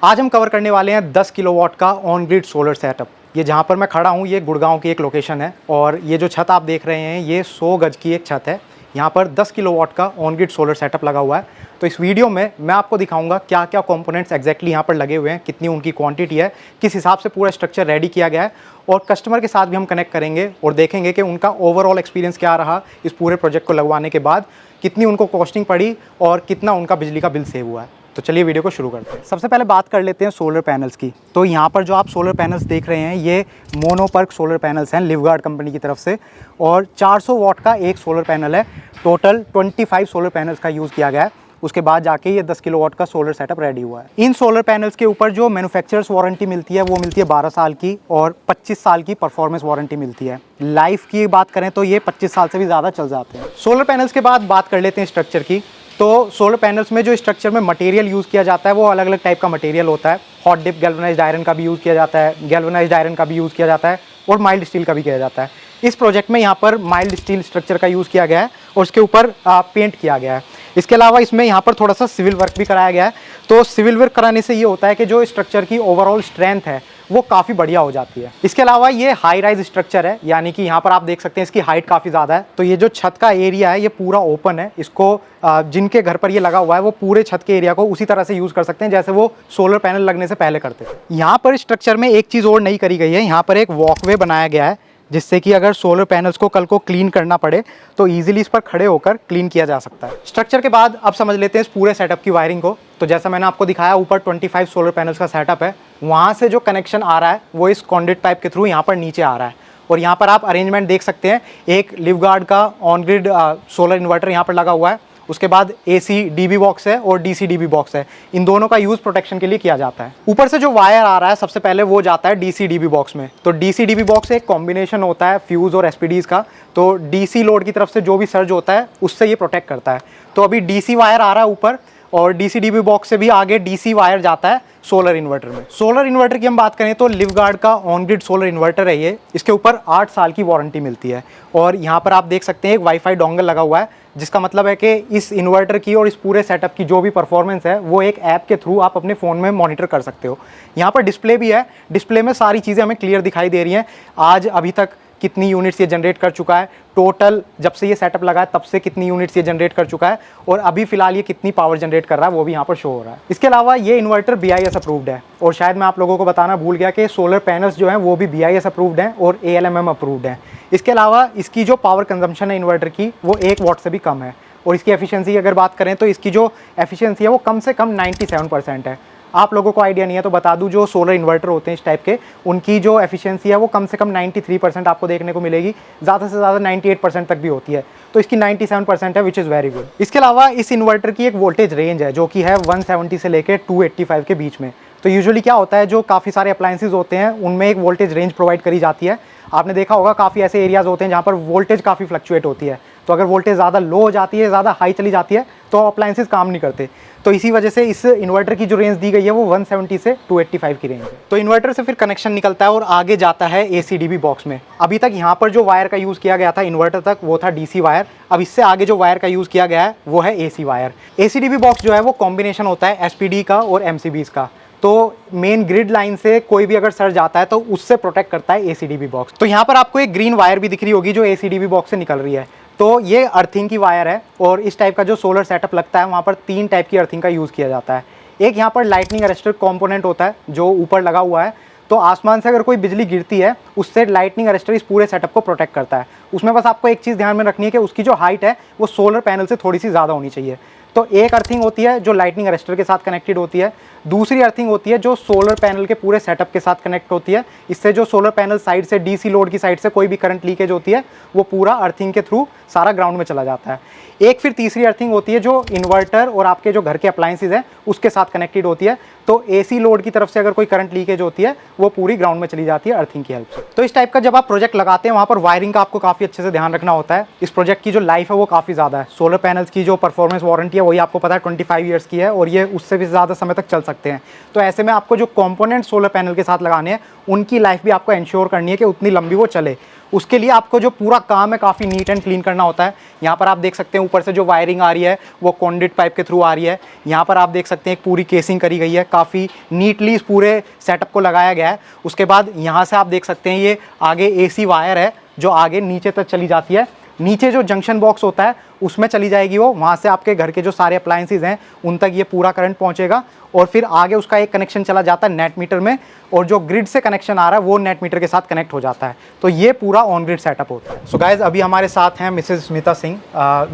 आज हम कवर करने वाले हैं 10 किलोवाट का ऑन ग्रिड सोलर सेटअप। ये जहाँ पर मैं खड़ा हूँ ये गुड़गांव की एक लोकेशन है और ये जो छत आप देख रहे हैं ये 100 गज की एक छत है। यहाँ पर 10 किलोवाट का ऑन ग्रिड सोलर सेटअप लगा हुआ है। तो इस वीडियो में मैं आपको दिखाऊंगा क्या क्या कंपोनेंट्स एग्जैक्टली यहाँ पर लगे हुए हैं, कितनी उनकी क्वांटिटी है, किस हिसाब से पूरा स्ट्रक्चर रेडी किया गया है और कस्टमर के साथ भी हम कनेक्ट करेंगे और देखेंगे कि उनका ओवरऑल एक्सपीरियंस क्या रहा इस पूरे प्रोजेक्ट को लगवाने के बाद, कितनी उनको कॉस्टिंग पड़ी और कितना उनका बिजली का बिल सेव हुआ है। तो चलिए वीडियो को शुरू करते हैं। सबसे पहले बात कर लेते हैं सोलर पैनल्स की। तो यहाँ पर जो आप सोलर पैनल्स देख रहे हैं ये मोनोपर्क सोलर पैनल्स हैं लिवगार्ड कंपनी की तरफ से और 400 वाट का एक सोलर पैनल है। टोटल 25 सोलर पैनल्स का यूज़ किया गया है। उसके बाद जाके ये 10 किलोवाट का सोलर सेटअप रेडी हुआ है। इन सोलर पैनल्स के ऊपर जो मैन्युफैक्चरर्स वारंटी मिलती है वो मिलती है 12 साल की और 25 साल की परफॉर्मेंस वारंटी मिलती है। लाइफ की बात करें तो ये 25 साल से भी ज़्यादा चल जाते हैं। सोलर पैनल्स के बाद बात कर लेते हैं स्ट्रक्चर की। तो सोलर पैनल्स में जो स्ट्रक्चर में मटेरियल यूज़ किया जाता है वो अलग अलग टाइप का मटेरियल होता है। हॉट डिप गैल्वेनाइज्ड आयरन का भी यूज़ किया जाता है, गैल्वेनाइज्ड आयरन का भी यूज़ किया जाता है और माइल्ड स्टील का भी किया जाता है। इस प्रोजेक्ट में यहाँ पर माइल्ड स्टील स्ट्रक्चर का यूज़ किया गया है और उसके ऊपर पेंट किया गया है। इसके अलावा इसमें यहाँ पर थोड़ा सा सिविल वर्क भी कराया गया है। तो सिविल वर्क कराने से ये होता है कि जो स्ट्रक्चर की ओवरऑल स्ट्रेंथ है वो काफ़ी बढ़िया हो जाती है। इसके अलावा ये हाई राइज स्ट्रक्चर है, यानी कि यहाँ पर आप देख सकते हैं इसकी हाइट काफ़ी ज़्यादा है। तो ये जो छत का एरिया है ये पूरा ओपन है। इसको जिनके घर पर ये लगा हुआ है वो पूरे छत के एरिया को उसी तरह से यूज़ कर सकते हैं जैसे वो सोलर पैनल लगने से पहले करते थे। यहाँ पर स्ट्रक्चर में एक चीज़ और नई करी गई है, यहाँ पर एक वॉकवे बनाया गया है जिससे कि अगर सोलर पैनल्स को कल को क्लीन करना पड़े तो इजीली इस पर खड़े होकर क्लीन किया जा सकता है। स्ट्रक्चर के बाद अब समझ लेते हैं इस पूरे सेटअप की वायरिंग को। तो जैसा मैंने आपको दिखाया ऊपर 25 सोलर पैनल्स का सेटअप है, वहाँ से जो कनेक्शन आ रहा है वो इस कॉन्ड्यूट पाइप के थ्रू यहाँ पर नीचे आ रहा है और यहाँ पर आप अरेंजमेंट देख सकते हैं। एक लिवगार्ड का ऑन ग्रिड सोलर इन्वर्टर यहाँ पर लगा हुआ है, उसके बाद AC DB बॉक्स है और DC DB बॉक्स है। इन दोनों का यूज़ प्रोटेक्शन के लिए किया जाता है। ऊपर से जो वायर आ रहा है सबसे पहले वो जाता है DC DB बॉक्स में। तो DC DB बॉक्स एक कॉम्बिनेशन होता है फ्यूज़ और SPDs का। तो DC लोड की तरफ से जो भी सर्ज होता है उससे ये प्रोटेक्ट करता है। तो अभी DC वायर आ रहा है ऊपर और DC DB बॉक्स से भी आगे DC वायर जाता है सोलर इन्वर्टर में। सोलर इन्वर्टर की हम बात करें तो लिवगार्ड का ऑन ग्रिड सोलर इन्वर्टर है ये। इसके ऊपर 8 साल की वारंटी मिलती है और यहाँ पर आप देख सकते हैं एक वाईफाई डोंगल लगा हुआ है, जिसका मतलब है कि इस इन्वर्टर की और इस पूरे सेटअप की जो भी परफॉर्मेंस है वो एक ऐप के थ्रू आप अपने फ़ोन में मॉनिटर कर सकते हो। यहाँ पर डिस्प्ले भी है, डिस्प्ले में सारी चीज़ें हमें क्लियर दिखाई दे रही हैं। आज अभी तक कितनी यूनिट्स ये जनरेट कर चुका है, टोटल जब से ये सेटअप लगा है तब से कितनी यूनिट्स ये जनरेट कर चुका है और अभी फिलहाल ये कितनी पावर जनरेट कर रहा है वो भी यहाँ पर शो हो रहा है। इसके अलावा ये इन्वर्टर BIS अप्रूव्ड है और शायद मैं आप लोगों को बताना भूल गया कि सोलर पैनल्स जो हैं वो भी BIS अप्रूव्ड हैं और ALMM अप्रूव्ड हैं। इसके अलावा इसकी जो पावर कंजम्पशन है इन्वर्टर की वो 1 वाट से भी कम है और इसकी एफिशिएंसी अगर बात करें तो इसकी जो एफिशिएंसी है वो कम से कम 97% है। आप लोगों को आइडिया नहीं है तो बता दूं, जो सोलर इन्वर्टर होते हैं इस टाइप के उनकी जो एफिशिएंसी है वो कम से कम 93% आपको देखने को मिलेगी, ज़्यादा से ज़्यादा 98% तक भी होती है। तो इसकी 97% है, विच इज़ वेरी गुड। इसके अलावा इस इन्वर्टर की एक वोल्टेज रेंज है जो कि है 170 से लेकर 285 के बीच में। तो यूजुअली क्या होता है, जो काफ़ी सारे अप्लायंसेज होते हैं उनमें एक वोल्टेज रेंज प्रोवाइड करी जाती है। आपने देखा होगा काफ़ी ऐसे एरियाज़ होते हैं जहाँ पर वोल्टेज काफ़ी फ्लक्चुएट होती है। तो अगर वोल्टेज ज़्यादा लो हो जाती है, ज़्यादा हाई चली जाती है तो अप्लायंसेज काम नहीं करते। तो इसी वजह से इस इन्वर्टर की जो रेंज दी गई है वो 170 से 285 की रेंज है। तो इन्वर्टर से फिर कनेक्शन निकलता है और आगे जाता है AC DB बॉक्स में। अभी तक यहाँ पर जो वायर का यूज़ किया गया था इन्वर्टर तक वो था DC वायर। अब इससे आगे जो वायर का यूज़ किया गया है वो है AC wire. AC DB box जो है वो कॉम्बिनेशन होता है SPD का और MCBs का। तो मेन ग्रिड लाइन से कोई भी अगर सर्ज आता है तो उससे प्रोटेक्ट करता है AC DB बॉक्स। तो यहाँ पर आपको एक ग्रीन वायर भी दिख रही होगी जो AC DB बॉक्स से निकल रही है। तो ये अर्थिंग की वायर है और इस टाइप का जो सोलर सेटअप लगता है वहाँ पर 3 टाइप की अर्थिंग का यूज़ किया जाता है। एक यहाँ पर लाइटनिंग अरेस्टर कंपोनेंट होता है जो ऊपर लगा हुआ है। तो आसमान से अगर कोई बिजली गिरती है उससे लाइटनिंग अरेस्टर इस पूरे सेटअप को प्रोटेक्ट करता है। उसमें बस आपको एक चीज़ ध्यान में रखनी है कि उसकी जो हाइट है वो सोलर पैनल से थोड़ी सी ज़्यादा होनी चाहिए। तो एक अर्थिंग होती है जो लाइटनिंग अरेस्टर के साथ कनेक्टेड होती है, दूसरी अर्थिंग होती है जो सोलर पैनल के पूरे सेटअप के साथ कनेक्ट होती है। इससे जो सोलर पैनल साइड से DC लोड की साइड से कोई भी करंट लीकेज होती है वो पूरा अर्थिंग के थ्रू सारा ग्राउंड में चला जाता है। एक फिर तीसरी अर्थिंग होती है जो इन्वर्टर और आपके जो घर के अप्लायंसेज हैं उसके साथ कनेक्टेड होती है। तो AC लोड की तरफ से अगर कोई करंट लीकेज होती है वो पूरी ग्राउंड में चली जाती है अर्थिंग की हेल्प से। तो इस टाइप का जब आप प्रोजेक्ट लगाते हैं वहाँ पर वायरिंग का आपको काफ़ी अच्छे से ध्यान रखना होता है। इस प्रोजेक्ट की जो लाइफ है वो काफ़ी ज़्यादा है। सोलर पैनल्स की जो परफॉर्मेंस वारंटी है वही आपको पता है 25 ईयर्स की है और ये उससे भी ज़्यादा समय तक चल सकते हैं। तो ऐसे में आपको जो कंपोनेंट सोलर पैनल के साथ लगाने हैं उनकी लाइफ भी आपको इंश्योर करनी है कि उतनी लंबी वो चले। उसके लिए आपको जो पूरा काम है काफ़ी नीट एंड क्लीन करना होता है। यहाँ पर आप देख सकते हैं ऊपर से जो वायरिंग आ रही है वो कॉन्ड्यूट पाइप के थ्रू आ रही है। यहाँ पर आप देख सकते हैं एक पूरी केसिंग करी गई है, काफ़ी नीटली इस पूरे सेटअप को लगाया गया है। उसके बाद यहाँ से आप देख सकते हैं ये आगे AC वायर है जो आगे नीचे तक चली जाती है। नीचे जो जंक्शन बॉक्स होता है उसमें चली जाएगी वो, वहाँ से आपके घर के जो सारे अप्लायंसेज हैं उन तक ये पूरा करंट पहुँचेगा और फिर आगे उसका एक कनेक्शन चला जाता है नेट मीटर में, और जो ग्रिड से कनेक्शन आ रहा है वो नेट मीटर के साथ कनेक्ट हो जाता है। तो ये पूरा ऑन ग्रिड सेटअप होता है। सो गाइज अभी हमारे साथ हैं मिसेस स्मिता सिंह,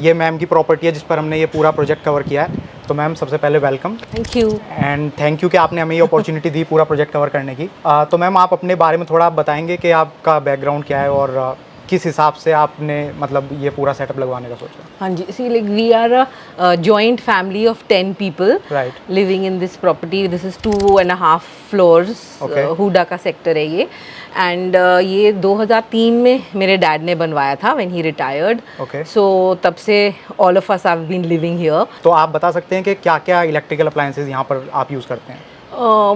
ये मैम की प्रॉपर्टी है जिस पर हमने ये पूरा प्रोजेक्ट कवर किया है। तो मैम सबसे पहले welcome. Thank you. And thank you कि आपने हमें ये अपॉर्चुनिटी दी पूरा प्रोजेक्ट कवर करने की। तो मैम आप अपने बारे में थोड़ा बताएंगे कि आपका बैकग्राउंड क्या है और किस हिसाब से आपने मतलब ये पूरा सेटअप लगवाने का सोचा? हाँ जी, see like we are a joint family of 10 people living in this property. This is 2.5 floors, HUDA का सेक्टर है ये। एंड ये 2003 में मेरे डैड ने बनवाया था व्हेन ही रिटायर्ड। सो तब से all of us have been living here. तो आप बता सकते हैं कि क्या क्या इलेक्ट्रिकल अप्लायंसेज यहाँ पर आप यूज़ करते हैं?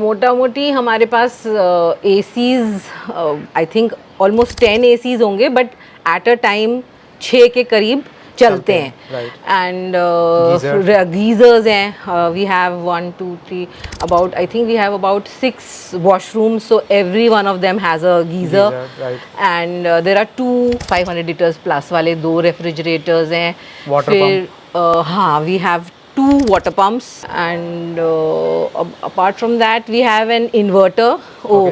मोटा मोटी हमारे पास ACs I think almost 10 ACs होंगे, बट एट अ टाइम 6 के करीब चलते हैं। एंड गीजर्स हैं, we have 1 2 3 about I think we have about 6 washrooms, so every one of them has a geyser. And there are 2 500 liters plus वाले 2 refrigerators हैं। फिर हाँ, we have 2 water pumps, and apart from that we have an inverter,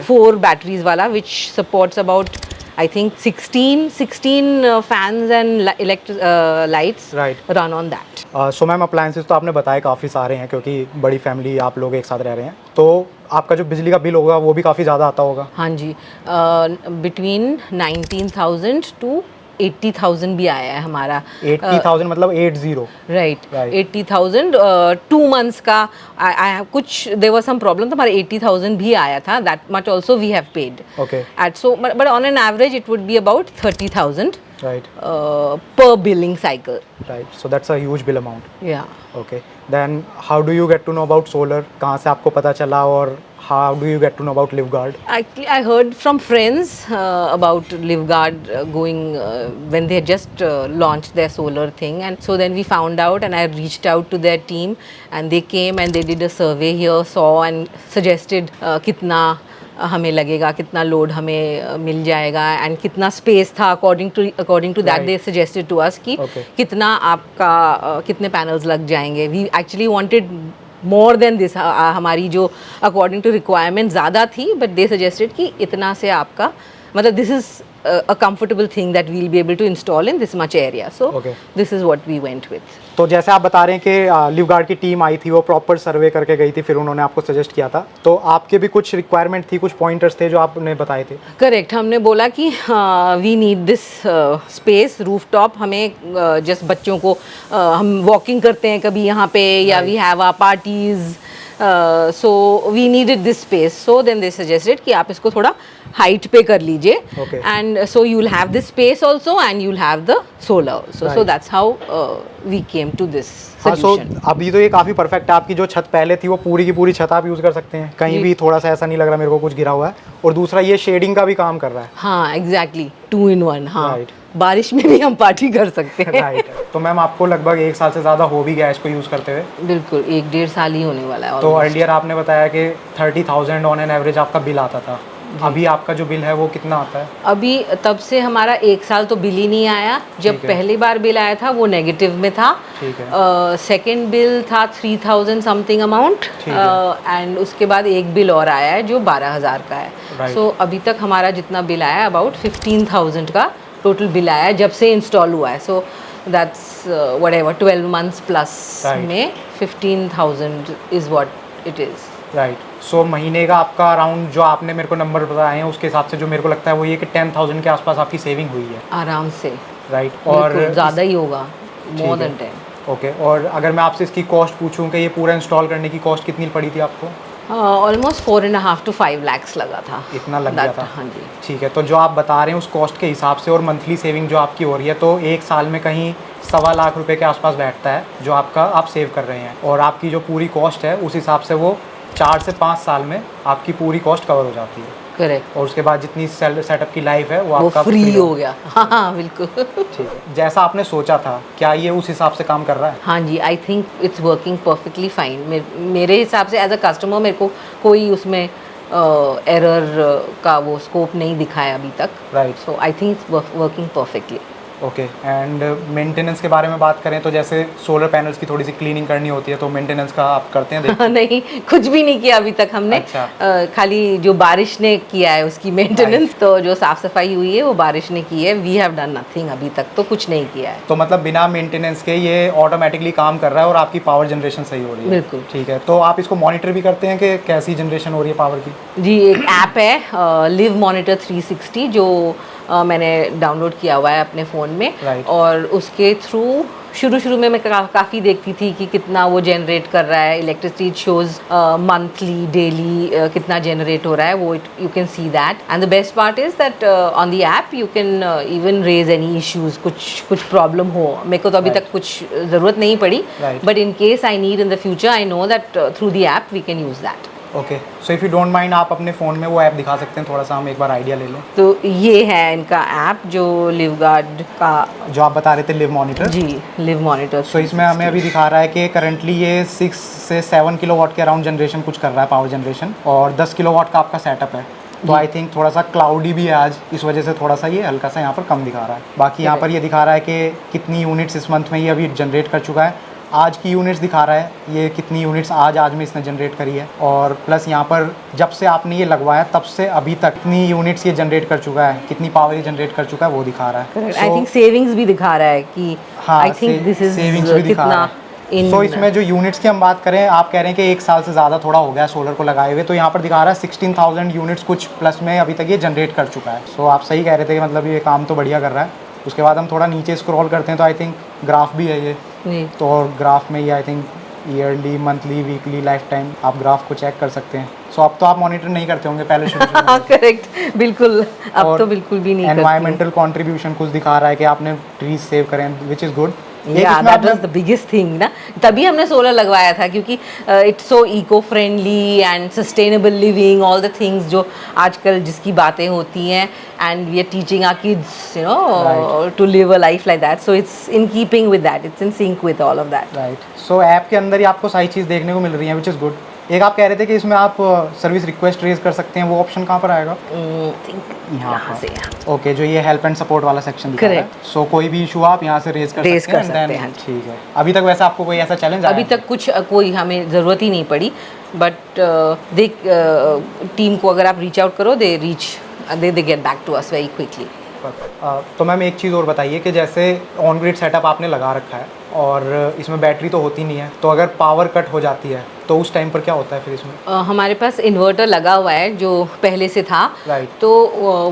4 batteries wala, which supports about I think 16 fans and lights run on that. So ma'am appliances तो आपने बताया काफ़ी सारे हैं क्योंकि बड़ी फैमिली आप लोग एक साथ रह रहे हैं, तो आपका जो बिजली का बिल होगा वो भी काफ़ी ज़्यादा आता होगा? हाँ जी, बिटवीन 19,000 to 80,000 भी आया है हमारा। 80,000 मतलब 80? राइट, 80,000 2 months का। कुछ देयर वाज सम प्रॉब्लम, तो हमारा 80,000 भी आया था। That much also we have paid. Okay. At so but on an average it would be about 30,000 right per billing cycle. Right, so that's a huge bill amount. Yeah. Okay, then how do you get to know about solar? कहाँ से आपको पता चला और how do you get to know about LiveGuard? Actually, I heard from friends about LiveGuard going when they had just launched their solar thing, and so then we found out, and I reached out to their team, and they came and they did a survey here, saw and suggested कितना हमें लगेगा, कितना load हमें मिल जाएगा, and कितना space था। According to that they suggested to us कि कितना आपका कितने पैनल्स लग जाएंगे। We actually wanted more than this, हमारी जो अकॉर्डिंग टू रिक्वायरमेंट ज़्यादा थी, बट दे सजेस्टेड कि इतना से आपका मतलब this is a comfortable thing that we'll be able to install in this much area. So this is what we went with. तो जैसे आप बता रहे हैं कि लिवगार्ड की टीम आई थी, वो प्रॉपर सर्वे करके गई थी, फिर उन्होंने आपको सजेस्ट किया था, तो आपके भी कुछ रिक्वायरमेंट थी, कुछ पॉइंटर्स थे जो आपने बताए थे? करेक्ट, हमने बोला कि we need this space rooftop. हमें जस्ट बच्चों को हम वॉकिंग करते हैं कभी यहाँ पे, या we have our parties, so we needed this space. So then they suggested कि आप इसको थोड़ा हाइट पे कर लीजिए, and so you will have this space also and you will have the solar also. So that's how we came to this solution. अभी तो ये काफ़ी परफेक्ट है। आपकी जो छत पहले थी वो पूरी की पूरी छत आप यूज़ कर सकते हैं, कहीं भी थोड़ा सा ऐसा नहीं लग रहा मेरे को कुछ गिरा हुआ है, और दूसरा ये शेडिंग का भी काम कर रहा है। हाँ एग्जैक्टली, 2 in 1। हाँ, बारिश में भी हम पार्टी कर सकते हैं। राइट। तो मैम आपको लगभग 1 साल से ज़्यादा हो भी गया इसको यूज़ करते हुए? बिल्कुल, 1-1.5 साल ही होने वाला है। तो अर्लियर आपने बताया कि 30,000 ऑन एन एवरेज आपका बिल आता था, अभी आपका जो बिल है वो कितना आता है? अभी तब से हमारा 1 साल तो बिल ही नहीं आया। जब पहली बार बिल आया था वो नेगेटिव में था। सेकेंड बिल था 3,000 समथिंग अमाउंट, एंड उसके बाद एक बिल और आया है जो 12,000 का है। सो अभी तक हमारा जितना बिल आया है अबाउट 15,000 का टोटल बिल आया है जब से इंस्टॉल हुआ है। So that's whatever 12 months plus में 15,000 is what it is. Right. So महीने का आपका अराउंड, जो आपने मेरे को नंबर बताए हैं उसके हिसाब से जो मेरे को लगता है वो ये कि 10,000 के आसपास आपकी सेविंग हुई है आराम से। राइट। और ज़्यादा ही होगा, मोर देन 10। ओके। और अगर मैं आपसे इसकी कॉस्ट पूछूं कि ये पूरा इंस्टॉल करने की कॉस्ट कितनी पड़ी थी आपको? ऑलमोस्ट 4.5 to 5 lakhs लगा था। इतना लग गया था? हाँ जी। ठीक है। तो जो आप बता रहे हैं उस कॉस्ट के हिसाब से और मंथली सेविंग जो आपकी हो रही है, तो 1 साल में कहीं 1.25 लाख रुपए के आसपास बैठता है जो आपका आप सेव कर रहे हैं, और आपकी जो पूरी कॉस्ट है उस हिसाब से वो 4 से 5 साल में आपकी पूरी कॉस्ट कवर हो जाती है, करेक्ट, और उसके बाद जितनी सेटअप की लाइफ है वो वो आपका फ्री हो गया। हाँ बिल्कुल। ठीक है, जैसा आपने सोचा था क्या ये उस हिसाब से काम कर रहा है? हाँ जी, I think it's working perfectly fine. मेरे हिसाब से एज अ कस्टमर मेरे को कोई उसमें एरर का वो स्कोप नहीं दिखा है अभी तक। Right. So I think it's working perfectly. Okay, and maintenance के बारे में बात करें तो जैसे सोलर पैनल्स की थोड़ी सी क्लीनिंग करनी होती है, तो मेंटेनेंस का आप करते हैं? नहीं, कुछ भी नहीं किया अभी तक हमने। अच्छा। खाली जो बारिश ने किया है उसकी मेंटेनेंस, तो जो साफ सफाई हुई है वो बारिश ने की है। वी हैव डन नथिंग, अभी तक तो कुछ नहीं किया है। तो मतलब बिना मेंटेनेंस के ये ऑटोमेटिकली काम कर रहा है और आपकी पावर जनरेशन सही हो रही है? बिल्कुल। ठीक है, तो आप इसको मॉनिटर भी करते हैं कि कैसी जनरेशन हो रही है पावर की? जी, एक ऐप है लिव मॉनिटर 360 जो मैंने डाउनलोड किया हुआ है अपने फ़ोन में। Right. और उसके थ्रू शुरू में मैं काफ़ी देखती थी कि कितना वो जनरेट कर रहा है इलेक्ट्रिसिटी, शोज़ मंथली डेली कितना जनरेट हो रहा है वो, you can see that. And the best part is that on the app you can even raise any issues, कुछ प्रॉब्लम हो। मेरे को तो अभी Right. तक कुछ ज़रूरत नहीं पड़ी, Right. But in case I need in the future I know that through the app we can use that. Okay, so if you don't mind आप अपने फ़ोन में वो ऐप दिखा सकते हैं, थोड़ा सा हम एक बार आइडिया ले लें। तो ये है इनका ऐप जो लिव गार्ड का, जो आप बता रहे थे लिव मॉनिटर। जी, लिव मॉनिटर। सो इसमें हमें अभी दिखा रहा है कि करंटली ये 6 से 7 किलोवाट के अराउंड जनरेशन कुछ कर रहा है, पावर जनरेशन, और 10 किलोवाट का आपका सेटअप है। तो आई थिंक थोड़ा सा क्लाउडी भी है आज, इस वजह से थोड़ा सा ये हल्का सा यहाँ पर कम दिखा रहा है। बाकी यहाँ पर ये दिखा रहा है कि कितनी यूनिट्स इस मंथ में ये अभी जनरेट कर चुका है। आज की यूनिट्स दिखा रहा है ये कितनी यूनिट्स आज में इसने जनरेट करी है, और प्लस यहाँ पर जब से आपने ये लगवाया तब से अभी तक कितनी यूनिट्स ये जनरेट कर चुका है, कितनी पावर ये जनरेट कर चुका है वो दिखा रहा है। आई थिंक सेविंग्स भी दिखा रहा है कि I think this is savings भी दिखा रहा है। सो इसमें जो यूनिट्स की हम बात करें, आप कह रहे हैं कि 1 साल से ज़्यादा थोड़ा हो गया सोलर को लगाए हुए, तो यहाँ पर दिखा रहा है 16,000 यूनिट्स कुछ प्लस में अभी तक ये जनरेट कर चुका है। सो आप सही कह रहे थे कि मतलब ये काम तो बढ़िया कर रहा है। उसके बाद हम थोड़ा नीचे स्क्रॉल करते हैं तो आई थिंक ग्राफ भी है ये, तो और ग्राफ में ये I think yearly, monthly, weekly, life time आप ग्राफ को चेक कर सकते हैं। सो अब तो आप मॉनिटर नहीं करते होंगे, पहले शुरू में। करेक्ट, बिल्कुल, अब तो बिल्कुल भी नहीं करती। एनवायरमेंटल कंट्रीब्यूशन कुछ दिखा रहा है कि आपने ट्रीज सेव करें, which is good. Yeah, that was the biggest thing ना, तभी हमने सोलर लगवाया था क्योंकि it's so eco friendly and sustainable living, all the things जो आजकल जिसकी बातें होती हैं, and we are teaching our kids you know to live a life like that, so it's in keeping with that, it's in sync with all of that. Right. So app के अंदर ही आपको सारी चीज़ देखने को मिल रही है, विच इज़ गुड। एक आप कह रहे थे कि इसमें आप सर्विस रिक्वेस्ट रेज कर सकते हैं, वो ऑप्शन कहाँ पर आएगा? यहाँ से। ओके, जो ये हेल्प एंड सपोर्ट वाला सेक्शन दिखा रहा है। सो कोई भी इशू आप यहाँ से रेज कर सकते हैं। ठीक है, अभी तक वैसे आपको कोई ऐसा चैलेंज अभी तक कुछ कोई हमें ज़रूरत ही नहीं पड़ी, बट देख टीम को अगर आप रीच आउट करो, they get back to us very quickly. तो मैम एक चीज़ और बताइए कि जैसे ऑन ग्रिड सेटअप आपने लगा रखा है और इसमें बैटरी तो होती नहीं है, तो अगर पावर कट हो जाती है तो उस टाइम पर क्या होता है फिर इसमें? हमारे पास इन्वर्टर लगा हुआ है जो पहले से था। Right. तो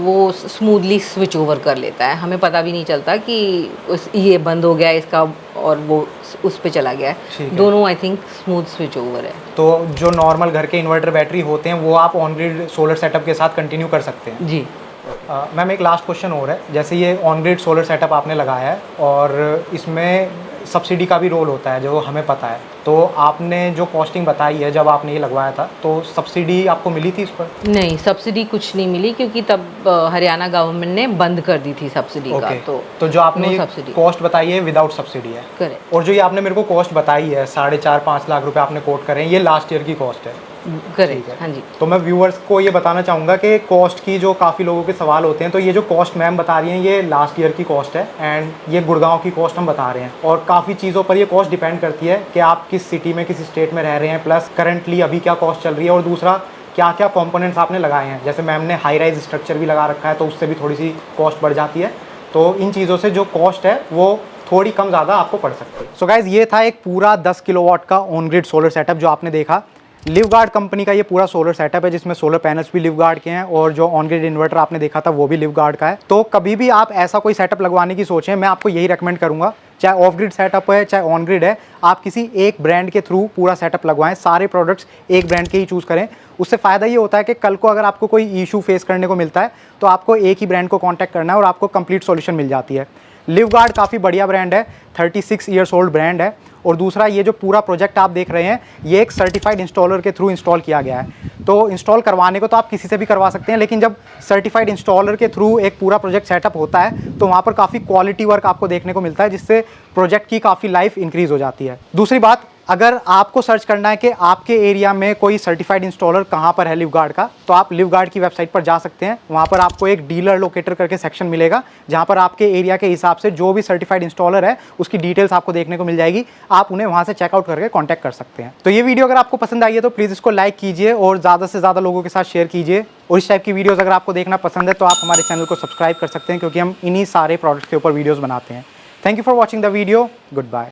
वो स्मूथली स्विच ओवर कर लेता है, हमें पता भी नहीं चलता कि ये बंद हो गया इसका और वो उस पे चला गया है। दोनों I think smooth switch over है। तो जो नॉर्मल घर के इन्वर्टर बैटरी होते हैं वो आप ऑन ग्रिड सोलर सेटअप के साथ कंटिन्यू कर सकते हैं? जी। मैम एक लास्ट क्वेश्चन और है, जैसे ये ऑन ग्रिड सोलर सेटअप आपने लगाया है और इसमें सब्सिडी का भी रोल होता है जो हमें पता है, तो आपने जो कॉस्टिंग बताई है जब आपने ये लगवाया था तो सब्सिडी आपको मिली थी इस पर? नहीं, सब्सिडी कुछ नहीं मिली क्योंकि तब हरियाणा गवर्नमेंट ने बंद कर दी थी सब्सिडी का। तो जो आपने कॉस्ट बताई है विदाउट सब्सिडी है? करेक्ट। और जो ये आपने मेरे को कॉस्ट बताई है 4.5-5 लाख रुपए आपने कोट करे हैं, ये लास्ट ईयर की कॉस्ट है? करेक्ट, हाँ जी। तो मैं व्यूअर्स को ये बताना चाहूँगा कि कॉस्ट की जो काफ़ी लोगों के सवाल होते हैं, तो ये जो कॉस्ट मैम बता रही हैं ये लास्ट ईयर की कॉस्ट है एंड ये गुड़गांव की कॉस्ट हम बता रहे हैं, और काफ़ी चीज़ों पर ये कॉस्ट डिपेंड करती है कि आप किस सिटी में, किस स्टेट में रह रहे हैं, प्लस करंटली अभी क्या कॉस्ट चल रही है, और दूसरा क्या क्या कंपोनेंट्स आपने लगाए हैं। जैसे मैम ने हाई राइज स्ट्रक्चर भी लगा रखा है तो उससे भी थोड़ी सी कॉस्ट बढ़ जाती है, तो इन चीज़ों से जो कॉस्ट है वो थोड़ी कम ज़्यादा आपको पड़ सकती है। सो गाइज, ये था एक पूरा 10 किलोवाट का ऑन ग्रिड सोलर सेटअप जो आपने देखा। लिव गार्ड कंपनी का ये पूरा सोलर सेटअप है जिसमें सोलर पैनल्स भी लिव गार्ड के हैं और जो ऑन ग्रिड इन्वर्टर आपने देखा था वो भी लिव गार्ड का है। तो कभी भी आप ऐसा कोई सेटअप लगवाने की सोचें, मैं आपको यही रेकमेंड करूंगा, चाहे ऑफ ग्रिड सेटअप है चाहे ऑन ग्रिड है, आप किसी एक ब्रांड के थ्रू पूरा सेटअप लगवाएं, सारे प्रोडक्ट्स एक ब्रांड के ही चूज़ करें। उससे फ़ायदा ये होता है कि कल को अगर आपको कोई इशू फेस करने को मिलता है तो आपको एक ही ब्रांड को कॉन्टैक्ट करना है और आपको कंप्लीट सॉल्यूशन मिल जाती है। लिव गार्ड काफ़ी बढ़िया ब्रांड है, 36 ईयर्स ओल्ड ब्रांड है और दूसरा ये जो पूरा प्रोजेक्ट आप देख रहे हैं ये एक सर्टिफाइड इंस्टॉलर के थ्रू इंस्टॉल किया गया है। तो इंस्टॉल करवाने को तो आप किसी से भी करवा सकते हैं, लेकिन जब सर्टिफाइड इंस्टॉलर के थ्रू एक पूरा प्रोजेक्ट सेटअप होता है तो वहाँ पर काफ़ी क्वालिटी वर्क आपको देखने को मिलता है, जिससे प्रोजेक्ट की काफ़ी लाइफ इंक्रीज़ हो जाती है। दूसरी बात, अगर आपको सर्च करना है कि आपके एरिया में कोई सर्टिफाइड इंस्टॉलर कहाँ पर है लिवगार्ड का, तो आप लिवगार्ड की वेबसाइट पर जा सकते हैं। वहाँ पर आपको एक डीलर लोकेटर करके सेक्शन मिलेगा, जहाँ पर आपके एरिया के हिसाब से जो भी सर्टिफाइड इंस्टॉलर है उसकी डिटेल्स आपको देखने को मिल जाएगी। आप उन्हें वहाँ से चेकआउट करके कॉन्टैक्ट कर सकते हैं। तो ये वीडियो अगर आपको पसंद आई है तो प्लीज़ इसको लाइक कीजिए और ज़्यादा से ज़्यादा लोगों के साथ शेयर कीजिए। और इस टाइप की वीडियोज़ अगर आपको देखना पसंद है तो आप हमारे चैनल को सब्सक्राइब कर सकते हैं, क्योंकि हम इन्हीं सारे प्रोडक्ट्स के ऊपर वीडियोज़ बनाते हैं। Thank you for watching the video. Good bye.